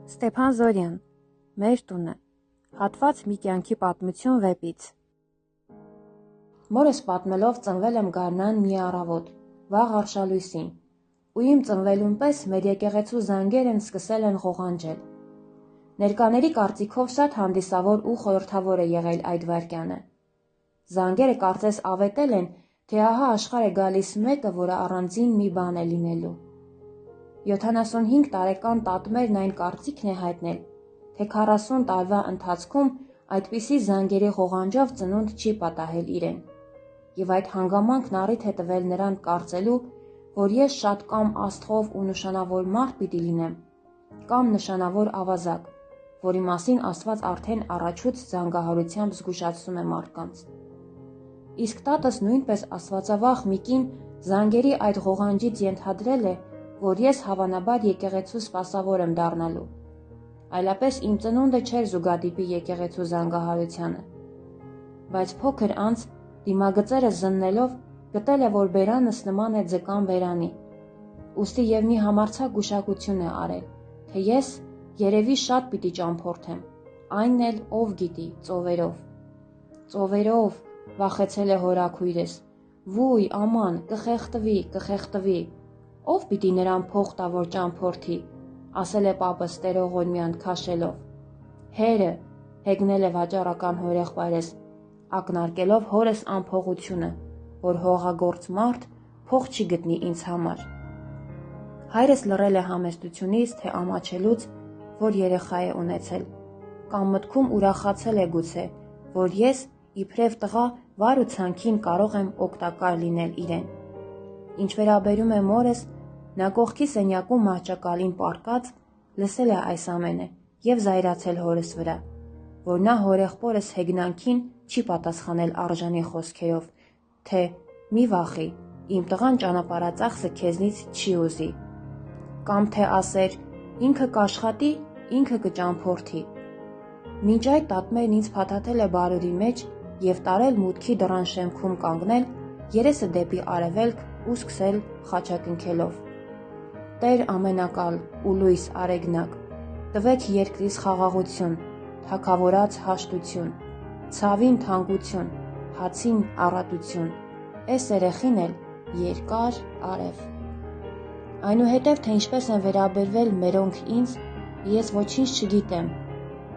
Ստեփան Զորյան, մեր տունը, հատված մի կյանքի պատմություն վեպից։ Մորս պատմելով ծնվել եմ գարնան մի առավոտ, վաղ արշալույսին, ու իմ ծնվելուն պես մեր եկեղեցու զանգերն սկսել են ղողանջել։ Ներկաների կարծիքով շատ հանդիսավոր ու խորհրդավոր է եղել այդ վայրկյանը։ Զանգերը կարծես ավետել են, թե ահա աշխարհ է գալիս մեկը, որը առանձին մի բան է լինելու։ 75 տարեկան տատմերն այն կարծիքն է հայտնել, թե 40 տարվա ընթացքում այդպիսի զանգերի ղողանջով ծնունդ չի պատահել իրեն, և այդ հանգամանքն առիթ է տվել նրան կարծելու, որ ես շատ կամ աստղով ու նշանավոր մարդ պիտի լինեմ, կամ նշանավոր ավազակ, որի մասին Աստված արդեն առաջուց զանգահարությամբ զգուշացնում է մարդկանց։ Իսկ տատս նույնպես աստվածավախ մի կին զանգերի այդ ղողանջից ենթադրել է, որ ես հավանաբար եկեղեցու սպասավոր եմ դառնալու, այլապես իմ ծնունդը չէր զուգադիպի եկեղեցու զանգահարությանը։ Բայց փոքր անց դիմագծերը զննելով գտել է, որ բերանս նման է ձկան բերանի, ուստի և մի համարձակ գուշակություն է արել, թե ես երևի շատ պիտի ճամփորդեմ, այն էլ ով գիտի, ծովերով։ Ծովերով, վախեցել է հորաքույրս, վույ, աման, կխեղտվի, ով պիտի նրան փող տա, որ ճամփորդի, ասել է պապս տերողորմյան քաշելով։ Հերը, հեգնել է վաճառական հորեղբայրս, ակնարկելով հորս անփողությունը, որ հողագործ մարդ փող չի գտնի ինձ համար։ Հայրս լռել է համեստությունից, թե ամաչելուց, որ երեխա է ունեցել, կամ մտքում ուրախացել է գուցե, որ ես իբրև տղա վար ու ցանքին կարող եմ օգտակար լինել իրեն։ Ինչ վերաբերում է մորս, նա կողքի սենյակում մահճակալին պառկած լսել է այս ամենը և զայրացել հորս վրա, որ նա հորեղբորս հեգնանքին չի պատասխանել արժանի խոսքերով, թե մի վախի, իմ տղան ճանապարհածախսը քեզնից չի ուզի, կամ թե ասեր ինքը կաշխատի, ինքը կճամփորդի։ Մինչ այդ տատմերն ինձ փաթաթել է բարուրի մեջ և տարել մուտքի դռան շեմքում կանգնել, երեսը դեպի արևելք ու սկսել խաչակնքելով. Տեր ամենակալ ու լույս արեգնակ, տվեք երկրիս խաղաղություն, թագավորած հաշտություն, ցավին թանկություն, հացին առատություն, էս երեխին էլ երկար արև։ Այնուհետև, թե ինչպես են վերաբերվել մերոնք ինձ, ես ոչինչ չգիտեմ,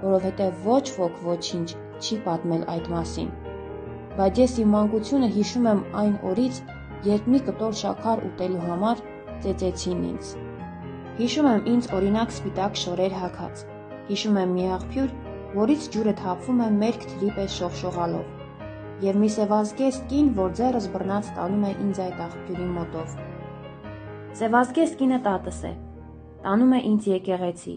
որովհետև ոչ ոք ոչինչ չի պատմել այդ մասին, բայց ես իմ մանկությունը հիշում եմ այն օրից, երբ մի կտոր շաքար ուտելու համար ծեծեցին ինձ։ Հիշում եմ ինձ օրինակ սպիտակ շորեր հագած, հիշում եմ մի աղբյուր, որից ջուրը թափվում է մերկ թրի պես շողշողալով, և մի սևազգեստ կին, որ ձեռս բռնած տանում է ինձ այդ աղբյուրի մոտով։ Սևազգեստ կինը տատս է, տանում է ինձ եկեղեցի,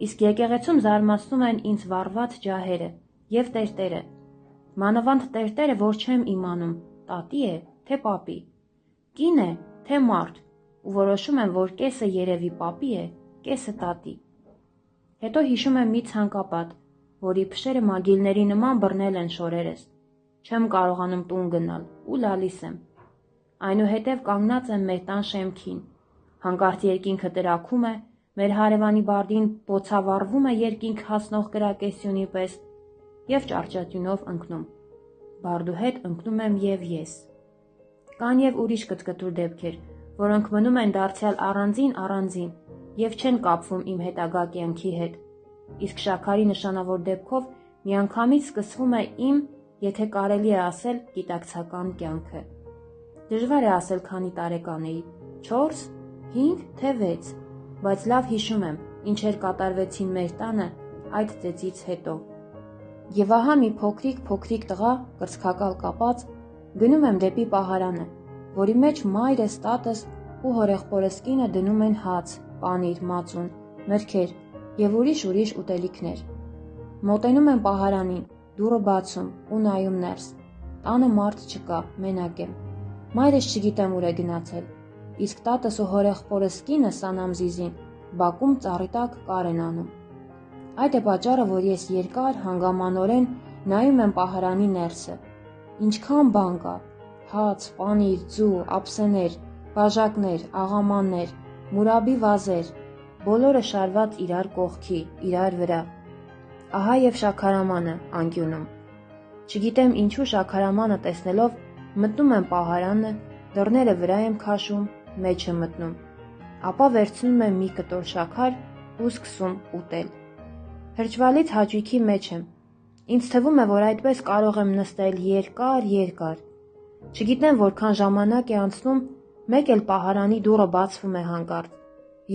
իսկ եկեղեցում զարմացնում են ինձ վառված ջահերը և տերտերը, մանավանդ տերտերը, որ չեմ իմանում, տատի է, թե պապի, կին է, թե մարդ, ու որոշում եմ, որ կեսը երևի պապի է, կեսը տատի։ Հետո հիշում եմ մի ցանկապատ, որի փշերը մագիլների նման բռնել են շորերս, չեմ կարողանում տուն գնալ ու լալիս եմ։ Այնուհետև կանգնած եմ մեր տան շեմքին, հանկարծ երկինքը տրաքում է, մեր հարևանի բардին բոցավառվում է երկինք հասնող կրակեսյունի պես և ճարճատյունով ընկնում, բարդու հետ ընկնում եմ և ես։ Կան և ուրիշ կտկտուր դեպքեր, որոնք մնում են դարձյալ առանձին և չեն կապվում իմ հետագա կյանքի հետ, իսկ շաքարի նշանավոր դեպքով միանգամից սկսվում է իմ, եթե կարելի է ասել, գիտակցական կյանքը։ Դժվար է ասել քանի տարեկան էի, 4, 5, թե 6, բայց լավ հիշում եմ, ինչեր կատարվեցին մեր տանը այդ ծեծից հետո։ Եվ ահա մի փոքրիկ տղա, կրծքակալ կապած, գնում եմ դեպի պահարանը, որի մեջ մայրս, տատս ու հորեղբորս կինը դնում են հաց, պանիր, մածուն, մրգեր և ուրիշ ուտելիքներ։ Մոտենում եմ պահարանին, դուռը բացում ու նայում ներս, տանը մարդ չկա, մենակ եմ, մայրս չգիտեմ ուր է գնացել, իսկ տատս ու հորեղբորս կինը Սանամզիզին բակում ծառի տակ կար են անում։ Այդ է պատճառը, որ ես երկար հանգամանորեն նայում եմ պահարանի ներսը, ինչքան բան կա, հաց, պանիր, ձու, ափսեներ, բաժակներ, աղամաններ, մուրաբի վազեր, բոլորը շարված իրար կողքի, իրար վրա։ Ահա եւ շաքարամանը անկյունում։ Չգիտեմ ինչու շաքարամանը տեսնելով մտնում եմ պահարանը, դռները վրա եմ քաշում, մեջ եմ մտնում։ Ապա վերցնում եմ մի կտոր շաքար ու սկսում ուտել։ Հրճվալից հաճույքի մեջ եմ։ Ինձ թվում է, որ այդպես կարող եմ նստել երկար։ Չգիտեմ որքան ժամանակ է անցնում, մեկ էլ պահարանի դուռը բացվում է հանկարծ։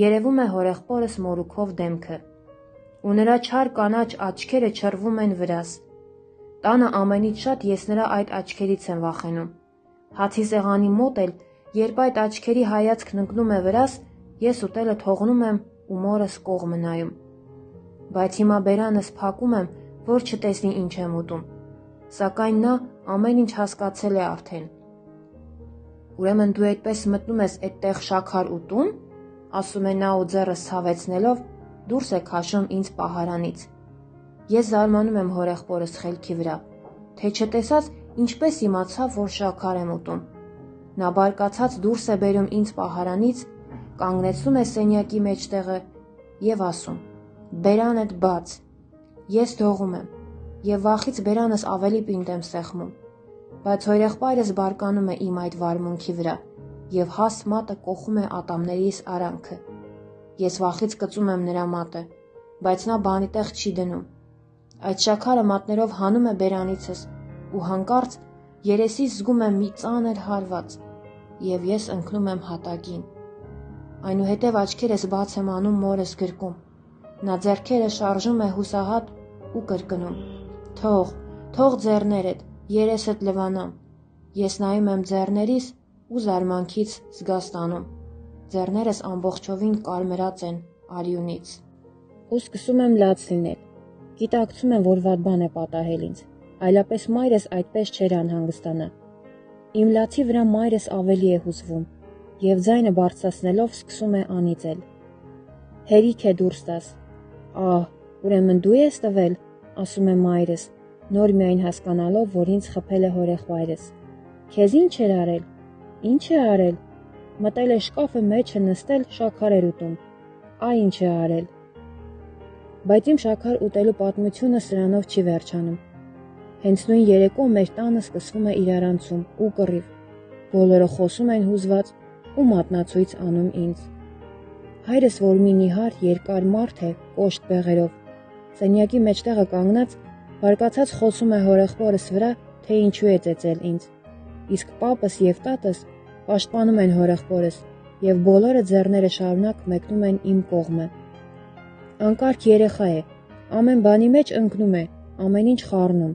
Երևում է հորեղբորս մորուքով դեմքը, ու նրա չար կանաչ աչքերը չռվում են վրաս։ Տանը ամենից շատ ես նրա այդ աչքերից եմ վախենում։ Հացի սեղանի մոտ էլ, երբ այդ աչքերի հայացքն ընկնում է վրաս, ես ուտելը թողնում եմ ու մորս կողմը նայում։ Բայց հիմա բերանս փակում եմ, որ չտեսնի ինչ եմ ուտում։ Սակայն նա ամեն ինչ հասկացել է արդեն։ Ուրեմն դու այդպես մտնում ես այդտեղ շաքար ուտում, ասում է նա ու ձեռս ցավեցնելով դուրս է քաշում ինձ պահարանից։ Ես զարմանում եմ հորեղբորս խելքի վրա, թե չտեսած ինչպես իմացավ, որ շաքար եմ ուտում։ Նա բարկացած դուրս է բերում ինձ պահարանից, կանգնեցնում է սենյակի մեջտեղը եւ ասում. «Բերանդ բաց»։ Ես դողում եմ եւ վախից բերանս ավելի պինդ եմ սեղմում, բայց հորեղբայրս բարկանում է իմ այդ վարմունքի վրա եւ հաս մատը կոխում է ատամներիս արանքը։ Ես վախից կծում եմ նրա մատը, բայց նա բանի տեղ չի դնում։ Այդ շաքարը մատներով հանում է բերանիցս ու հանկարծ երեսիս զգում եմ մի ծանր հարված եւ ես ընկնում եմ հատակին։ Այնուհետև աչքերս բաց եմ անում մորս գրկում։ Նա ձեռքերը շարժում է հուսահատ ու կրկնում. «Թող ձեռներդ, երեսդ լվանամ»։ Ես նայում եմ ձեռներիս ու զարմանքից զգաստանում։ Ձեռներս ամբողջովին կարմրած են արյունից։ Ու սկսում եմ լաց լինել։ Գիտակցում եմ, որ վատ բան է պատահել ինձ, այլապես մայրս այդպես չէր անհանգստանա։ Իմ լացի վրա մայրս ավելի է հուզվում եւ ձայնը բարձրացնելով սկսում է անիծել։ «Հերիք է դուրս տաս»։ «Ահ, ուրեմն դու ես տվել», ասում է մայրս, նոր միայն հասկանալով, որ ինձ խփել է հորեղբայրս։ «Քեզ ինչ էր արել»։ «Ինչ է արել»։ Մտել է շկաֆը մեջը նստել շաքար էր ուտում։ Այ ինչ է արել։ Բայց իմ շաքար ուտելու պատմությունը սրանով չի վերջանում։ Հենց նույն երեկո մեր տանը սկսվում է իրարանցում ու կռիվ։ Բոլորը խոսում են հուզված ու մատնացույց անում ինձ։ Հայրս, որ մի նիհար երկար մարդ է, կոշտ բեղերով, սենյակի մեջտեղը կանգնած, բարկացած խոսում է հորեղբորս վրա, թե ինչու է ծեծել ինձ։ Իսկ պապս եւ տատս պաշտպանում են հորեղբորս եւ բոլորը ձեռները շարունակ մեկնում են իմ կողմը։ Անկարգ երեխա է, ամեն բանի մեջ ընկնում է, ամեն ինչ խառնում։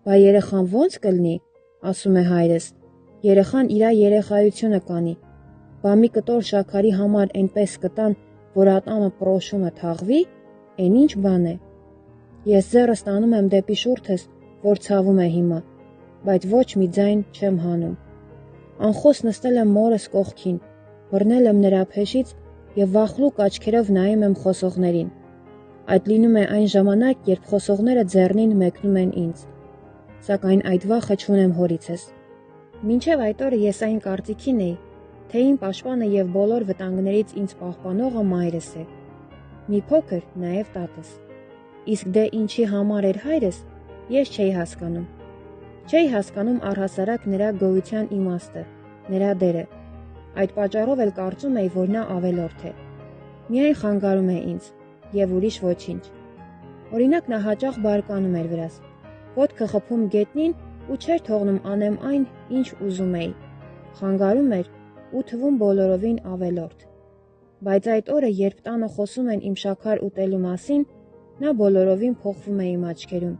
Բա երեխան ո՞նց կլինի, ասում է հայրս։ Երեխան իրա երեխայությունը կանի։ Բա մի կտոր շաքարի համար այնպես կտան, որ ատամը պրոշումը թաղվի, այն ինչ բան է։ Ես ձեռս տանում եմ դեպի շուրթս, որ ցավում է հիմա, բայց ոչ մի ձայն չեմ հանում։ Անխոս նստել եմ մորս կողքին, բռնել եմ նրա փեշից եւ վախլուկ աչքերով նայում եմ խոսողներին։ Այդ լինում է այն ժամանակ, երբ խոսողները ձեռնին մեկնում են ինձ։ Սակայն այդ վախը չունեմ հորիցս։ Մինչև այդ օրը ես այն կարծիքին էի, թե իմ պաշտպանը եւ բոլոր վտանգներից ինձ պահպանողը մայրս է։ Մի փոքր նաեւ տատս։ Իսկ դե ինչի համար էր հայրս, ես չէի հասկանում։ Չէի հասկանում առհասարակ նրա գոյության իմաստը, նրա դերը։ Այդ պատճառով էլ կարծում էի, որ նա ավելորդ է։ Միայն խանգարում է ինձ եւ ուրիշ ոչինչ։ Օրինակ նա հաճախ բարկանում էր վրաս։ Ոտքը խփում գետնին ու չէր թողնում անեմ այն, ինչ ուզում էի։ Խանգարում էր ու թվում բոլորովին ավելորդ։ Բայց այդ օրը, երբ տանը խոսում են իմ շաքար ուտելու մասին, նա բոլորովին փոխվում է իմ աչքերում,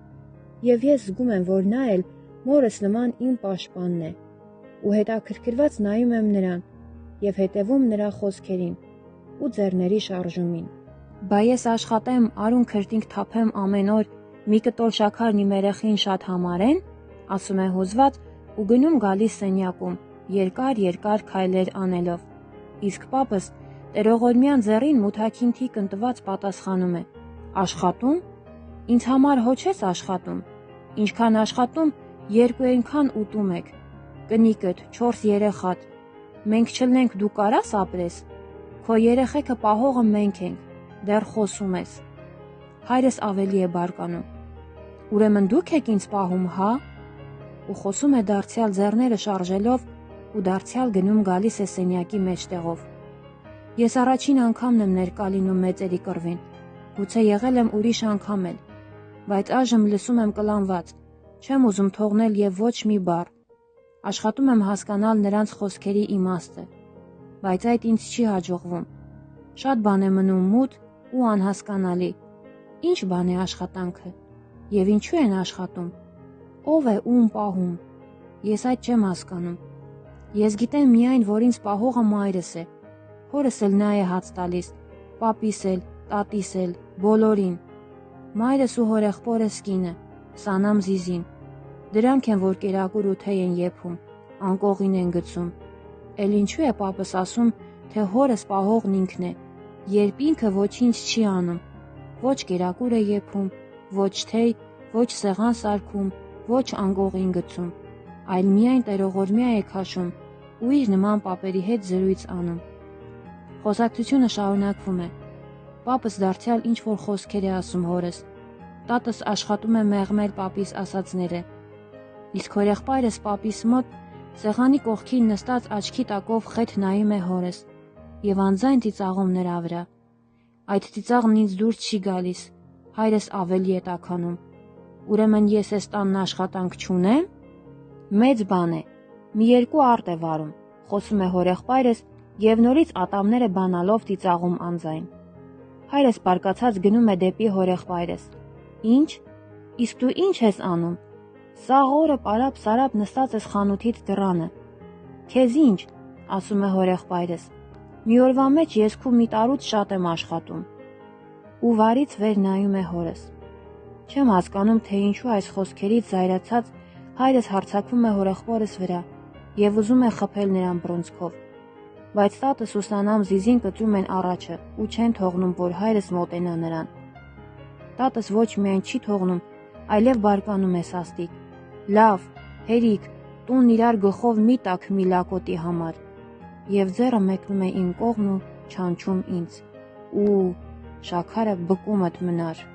եւ ես զգում եմ, որ նա էլ մորս նման իմ պաշտպանն է, ու հետաքրքրված նայում եմ նրան եւ հետեւում նրա խոսքերին ու ձեռների շարժումին։ Բա ես աշխատեմ, արուն քրտինք թափեմ ամեն օր, մի կտոր շաքարն իմ երեխին շատ համարեն, ասում է հուզված ու գնում գալիս սենյակում, երկար քայլեր անելով։ Իսկ պապս տերողորմյան ձեռին մութաքին թիկ ընտված պատասխանում է. Աշխատում։ Ինձ համար հո չես աշխատում։ Ինչքան աշխատում, երկու այնքան ուտում եք։ Կնիկդ, 4 երեխատ։ Մենք չլնենք դու կարաս ապրես։ Քո երեխեքը պահողը մենք ենք, դեռ խոսում ես։ Հայրս ավելի է բարկանում։ Ուրեմն դուք եք ինձ պահում, հա։ Ու խոսում է դարձյալ ձեռները շարժելով ու դարձյալ գնում գալիս է սենյակի մեջտեղով։ Ես առաջին անգամն եմ ներկա լինում մեծերի կռվին, գուցե եղել եմ ուրիշ անգամ էլ, բայց այժմ լսում եմ կլանված, չեմ ուզում թողնել և ոչ մի բառ։ Աշխատում եմ հասկանալ նրանց խոսքերի իմաստը, բայց այդ ինձ չի հաջողվում։ Շատ բան է մնում մութ ու անհասկանալի։ Ինչ բան է աշխատանքը, և ինչու են աշխատում, ով է ում պահում, ես այդ չեմ հասկանում։ Ես գիտեմ միայն, որ ինձ պահողը մայրս է, հորս էլ նա է հաց տալիս, պապիս էլ, տատիս էլ, բոլորին։ Մայրս ու հորեղբորս կինը, Սանամ Զիզին, դրանք են, որ կերակուր ու թեյ են եփում, անկողին են գցում։ Էլ ինչու է պապս ասում, թե հորս պահողն ինքն է, երբ ինքը ոչինչ չի անում, ոչ կերակուր է եփում, ոչ թեյ, ոչ սեղան սարքում, ոչ անկողին գցում, այլ միայն տերողորմյա է քաշում ու իր նման պապերի հետ զրույց անում։ Խոսակցությունը շարունակվում է։ Պապս դարձյալ ինչ-որ խոսքեր է ասում հորս։ Տատս աշխատում է մեղմել պապիս ասածները։ Իսկ հորեղբայրս պապիս մոտ սեղանի կողքին նստած աչքի տակով խեթ նայում է հորս և անձայն ծիծաղում նրա վրա։ Այդ ծիծաղն ինձ դուր չի գալիս, հայրս ավելի է տաքանում։ Ուրեմն ես էս տանն աշխատանք չունե՞մ։ Մեծ բան է, մի երկու արտ է վարում, խոսում է հորեղբայրս և նորից ատամները բանալով ծիծաղում անձայն։ Հայրս բարկացած գնում է դեպի հորեղբայրս։ Ինչ։ Իսկ դու ինչ ես անում։ Սաղ օրը պարապ-սարապ նստած ես խանութիդ դռանը։ Քեզ ինչ, ասում է հորեղբայրս։ Մի օրվա մեջ ես քու մի տարուց շատ եմ աշխատում։ Ու վարից վեր նայում է հորս։ Չեմ հասկանում, թե ինչու այս խոսքերից զայրացած հայրս հարձակվում է հորեղբորս վրա և ուզում է խփել նրան բռունցքով։ Բայց տատս ու Սանամ Զիզին կծում են առաջը ու չեն թողնում, որ հայրս մոտենա նրան։ Տատս ոչ միայն չի թողնում, այլև բարկանում է սաստիկ։ Լավ, հերիք, տունն իրար գլխով մի տաք մի լակոտի համար։ Եվ ձեռը մեկնում է իմ կողմն ու չանչում ինձ։ Ու շաքարը բկումդ մնար։